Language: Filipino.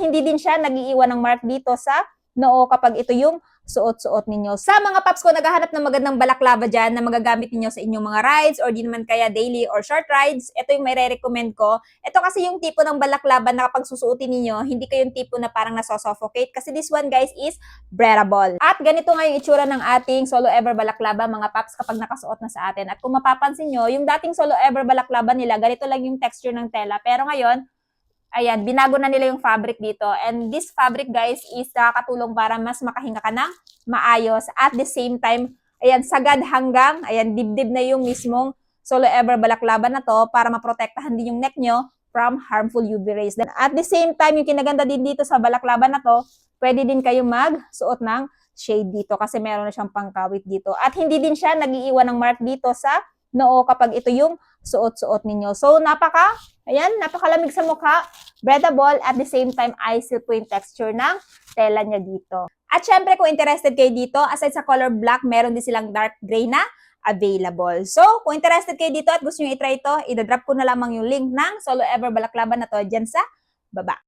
hindi din siya nag-iiwan ng mark dito sa noo kapag ito yung suot-suot ninyo. Sa mga paps ko, naghahanap ng magandang balaklava dyan na magagamit ninyo sa inyong mga rides or di naman kaya daily or short rides, ito yung may re-recommend ko. Ito kasi yung tipo ng balaklava na kapag susuotin ninyo, hindi kayo yung tipo na parang nasosuffocate kasi this one guys is breathable. At ganito nga yung itsura ng ating Solo Ever balaklava mga paps kapag nakasuot na sa atin. At kung mapapansin nyo, yung dating Solo Ever balaklava nila, ganito lang yung texture ng tela. Pero ngayon, ayan, binago na nila yung fabric dito. And this fabric, guys, is nakakatulong para mas makahinga ka ng maayos. At the same time, ayan, sagad hanggang, ayan, dibdib na yung mismong Solo Ever balaklava na to para maprotektahan din yung neck nyo from harmful UV rays. Then, at the same time, yung kinaganda din dito sa balaklava na to, pwede din kayong magsuot ng shade dito kasi meron na siyang pangkawit dito. At hindi din siya nag-iiwan ng mark dito sa noo kapag ito yung suot-suot ninyo. So, napakalamig sa mukha, breathable, at the same time, ay silk po yung texture ng tela niya dito. At syempre, kung interested kayo dito, aside sa color black, meron din silang dark gray na available. So, kung interested kayo dito at gusto nyo i-try ito, idadrop ko na lamang yung link ng Solo Ever balaklava na to dyan sa baba.